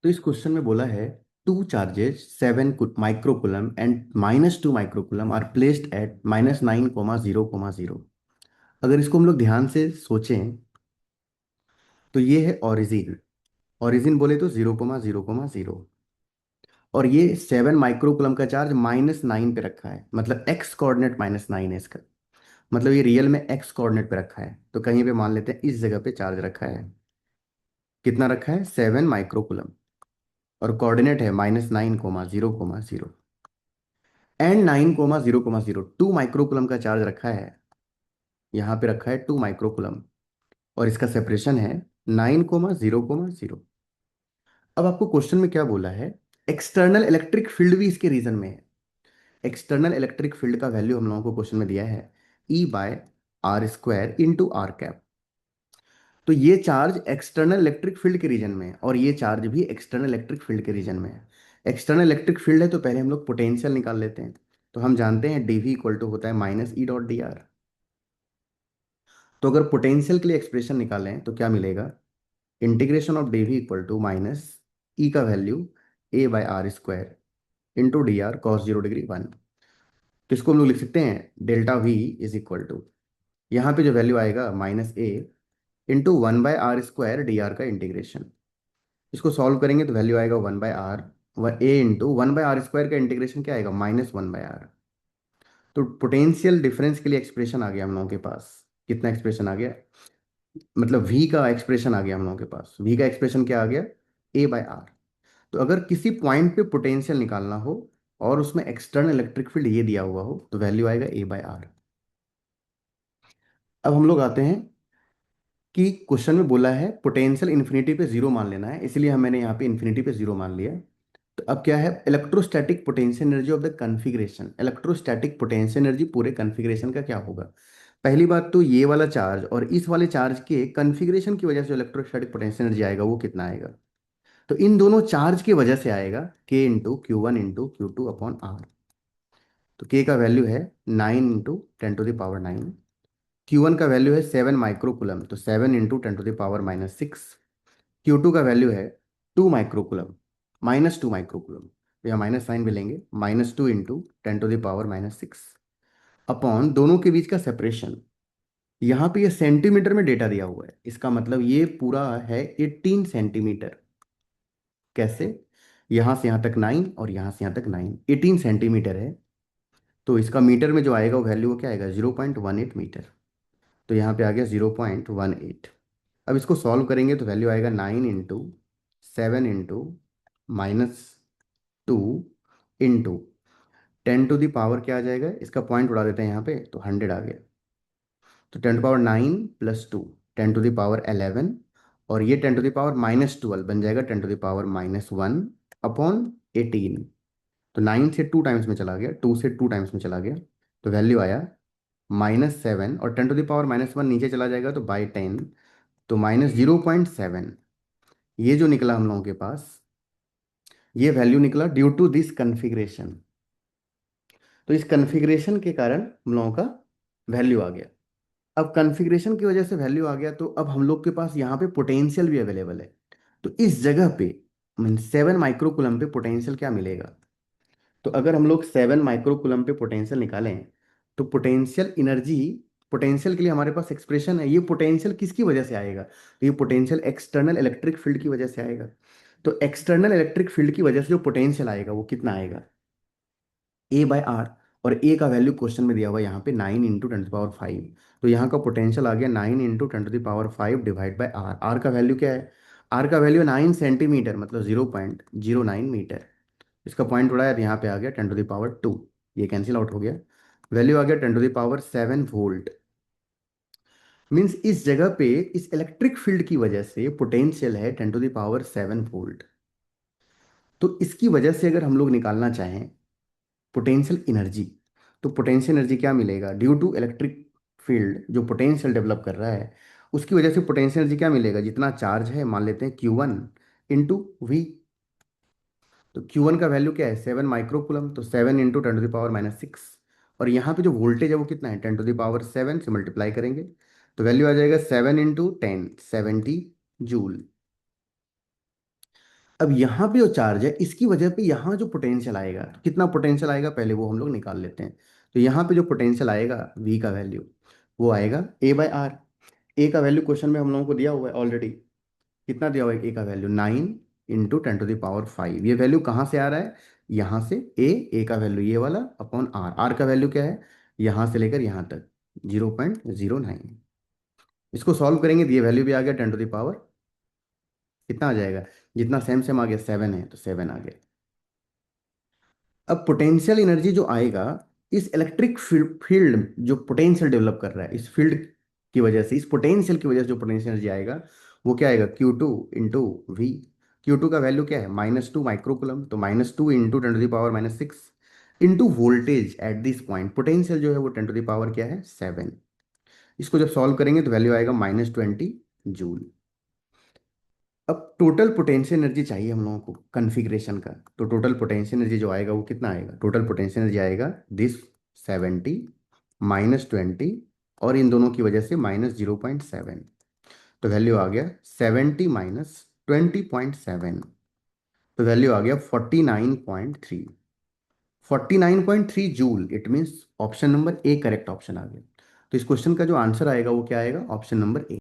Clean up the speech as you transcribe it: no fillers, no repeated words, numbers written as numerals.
तो इस क्वेश्चन में बोला है two charges 7 microcoulomb and -2 microcoulomb are placed at -9, 0, 0। अगर इसको हम लोग ध्यान से सोचें तो ये है ओरिजिन। ओरिजिन बोले तो 0, 0, 0। और ये 7 माइक्रोकुलम का चार्ज -9 पे रखा है, मतलब एक्स कोऑर्डिनेट -9 है इसका। मतलब ये रियल में एक्स कोऑर्डिनेट पे रखा है, तो कहीं पे मान लेते हैं इस जगह पे चार्ज रखा है। कितना रखा है? 7 माइक्रोकुलम। और कोऑर्डिनेट है -9, 0, 0। एंड 9, 0, 0। 2 माइक्रोकुलम का चार्ज रखा है, यहाँ पे रखा है 2 माइक्रोकुलम। और इसका सेपरेशन है 9, 0, 0। अब आपको क्वेश्चन में क्या बोला है? एक्सटर्नल इलेक्ट्रिक फील्ड भी इसके रीजन में है। एक्सटर्नल इलेक्ट्रिक फील्ड का वैल्यू हम लोगों को क्वेश्चन में दिया है E/r² × r कैप। तो ये चार्ज एक्सटर्नल इलेक्ट्रिक फील्ड के रीजन में है और ये चार्ज भी एक्सटर्नल इलेक्ट्रिक फील्ड के रीजन में है। एक्सटर्नल इलेक्ट्रिक फील्ड है तो पहले हम लोग पोटेंशियल निकाल लेते हैं। तो हम जानते हैं डीवी इक्वल टू होता है -E.dr। तो अगर पोटेंशियल के लिए एक्सप्रेशन निकालें तो क्या मिलेगा? Integration of DV equal to minus E का value A/r² into dr cos 0 degree 1। तो इसको हम लोग लिख सकते हैं delta V is equal to, यहाँ पे जो वैल्यू आएगा -A इंटू 1/r² dr का इंटीग्रेशन। इसको सॉल्व करेंगे तो वैल्यू आएगा 1/r। A इंटू 1/r² का इंटीग्रेशन क्या आएगा? -1/r। तो पोटेंशियल डिफरेंस के लिए एक्सप्रेशन आ गया हम लोगों के पास। कितना एक्सप्रेशन आ गया? मतलब v का एक्सप्रेशन आ गया हम लोगों के पास। v का एक्सप्रेशन क्या आ गया? A/r। तो अगर किसी पॉइंट पे पोटेंशियल निकालना हो और उसमें एक्सटर्नल इलेक्ट्रिक फील्ड ये दिया हुआ हो तो वैल्यू आएगा A/r। अब हम लोग आते हैं कि क्वेश्चन में बोला है पोटेंशियल इन्फिनिटी पे जीरो मान लेना है, इसलिए मैंने यहाँ पे इन्फिनिटी पे जीरो मान लिया। तो अब क्या है? Electrostatic potential energy of the configuration. Electrostatic potential energy पूरे कन्फिग्रेशन का क्या होगा? पहली बात तो ये वाला चार्ज और इस वाले चार्ज के कन्फिग्रेशन की वजह से जो इलेक्ट्रोस्टैटिक पोटेंशियल एनर्जी आएगा वो कितना आएगा? तो इन दोनों चार्ज की वजह से आएगा K × Q1 × Q2 upon R। तो K का वैल्यू है 9 × 10⁻⁹। Q1 का वैल्यू है 7 माइक्रोकुलम, तो 7 × 10⁻⁻⁶। Q2 का वैल्यू है 2 माइक्रोकुलम, -2 माइक्रोकुलम। तो यहाँ माइनस साइन भी लेंगे, -2 × 10⁻⁻⁶। अपॉन दोनों के बीच का सेपरेशन। यहाँ पे ये सेंटीमीटर में डेटा दिया हुआ है, इसका मतलब ये पूरा है 18 सेंटीमीटर। कैसे? यहाँ से यहाँ तक 9 और यहाँ से यहाँ तक 9, 18 सेंटीमीटर है। तो इसका मीटर में जो आएगा वो वैल्यू क्या आएगा? 0.18 मीटर। तो यहाँ पे आ गया 0.18। अब इसको सॉल्व करेंगे तो वैल्यू आएगा 9 × 7 × -2 इंटू 10 टू द पावर क्या आ जाएगा? इसका पॉइंट उड़ा देते हैं यहाँ पे, तो 100 आ गया। तो 10 to the power 9 + 2, 10 to the power 11। और ये 10 टू द पावर -12 बन जाएगा 10 टू द पावर -1 अपॉन 18। तो 9 से 2 टाइम्स में चला गया, 2 से 2 टाइम्स में चला गया। तो वैल्यू आया -7। और 10 टू द पावर -1 नीचे चला जाएगा तो बाई 10, तो -0.7। ये जो निकला हम लोगों के पास, ये वैल्यू निकला ड्यू टू दिस कन्फिग्रेशन। तो इस कन्फिग्रेशन के कारण हम लोगों का वैल्यू आ गया। अब कन्फिग्रेशन की वजह से वैल्यू आ गया, तो अब हम लोग के पास यहाँ पे पोटेंशियल भी अवेलेबल है। तो इस जगह पे मीन 7 माइक्रोकुलम पे पोटेंशियल क्या मिलेगा? तो अगर हम लोग 7 माइक्रोकुलम पे पोटेंशियल निकालें तो पोटेंशियल एनर्जी, पोटेंशियल के लिए हमारे पास एक्सप्रेशन है। ये पोटेंशियल किसकी वजह से आएगा? तो ये पोटेंशियल एक्सटर्नल इलेक्ट्रिक फील्ड की वजह से आएगा। तो एक्सटर्नल इलेक्ट्रिक फील्ड की वजह से जो पोटेंशियल आएगा वो कितना आएगा? A/r। और A का वैल्यू क्वेश्चन में दिया हुआ है यहाँ पे 9 × 10⁻⁵। तो यहाँ का पोटेंशियल आ गया 9 × 10⁻⁵ डिवाइड बाई आर। आर का वैल्यू क्या है? आर का वैल्यू 9 सेंटीमीटर, मतलब 0.09 मीटर। इसका पॉइंट उड़ाया तो यहाँ पे आ गया 10⁻²। ये कैंसिल आउट हो गया। वैल्यू आ गया 10⁻7 वोल्ट। मीन्स इस जगह पे इस इलेक्ट्रिक फील्ड की वजह से पोटेंशियल है 10⁻7 वोल्ट। तो इसकी वजह से अगर हम लोग निकालना चाहें पोटेंशियल एनर्जी, तो पोटेंशियल एनर्जी क्या मिलेगा? ड्यू टू इलेक्ट्रिक फील्ड जो पोटेंशियल डेवलप कर रहा है उसकी वजह से पोटेंशियल एनर्जी क्या मिलेगा? जितना चार्ज है मान लेते हैं Q1 इंटू वी। तो Q1 का वैल्यू क्या है? 7 माइक्रोकुलम, तो 7 × 10⁻⁻⁶। और यहाँ पे जो वोल्टेज है वो कितना है? 10⁻7 से मल्टीप्लाई करेंगे तो वैल्यू आ जाएगा 7 × 10, 70 जूल। अब यहाँ पे जो चार्ज है इसकी वजह पे यहाँ जो पोटेंशियल आएगा, तो कितना पोटेंशियल आएगा पहले वो हम लोग निकाल लेते हैं। तो यहाँ पे जो पोटेंशियल आएगा वी का वैल्यू, वो आएगा ए बाय आर। ए का वैल्यू क्वेश्चन में हम लोगों को दिया हुआ है ऑलरेडी। कितना दिया हुआ है ए का वैल्यू? 9 × 10⁻⁵। ये वैल्यू कहाँ से आ रहा है? यहाँ से। ए का वैल्यू ये वाला अपॉन आर। आर का वैल्यू क्या है? यहाँ से लेकर यहाँ तक 0.09। इसको सॉल्व करेंगे तो ये वैल्यू भी आ गया 10⁻। कितना आ जाएगा? जितना सेम सेम आ गया 7 है तो 7 आ गया। अब पोटेंशियल एनर्जी जो आएगा इस इलेक्ट्रिक फील्ड जो पोटेंशियल डेवलप कर रहा है, इस फील्ड की वजह से, इस पोटेंशियल की वजह से जो पोटेंशियल एनर्जी आएगा वो क्या आएगा? Q2 × V। Q2 का वैल्यू क्या है? -2 माइक्रोकुलम। तो -2 × 10⁻⁶ into voltage at this point. Potential जो है वो 10⁻ क्या है? 7। इसको जब सॉल्व करेंगे तो वैल्यू आएगा -20 जूल। अब टोटल पोटेंशियल एनर्जी चाहिए हम लोगों को कन्फिग्रेशन का। तो टोटल पोटेंशियल एनर्जी जो आएगा वो कितना आएगा? टोटल पोटेंशियल एनर्जी आएगा दिस 70 -20 और इन दोनों की वजह से -0.7। तो वैल्यू आ गया 70 -20.7। तो वैल्यू आ गया 49.3। 49.3 joule. It means option number A correct option आ गया। तो इस क्वेश्चन का जो आंसर आएगा वो क्या आएगा? ऑप्शन नंबर ए।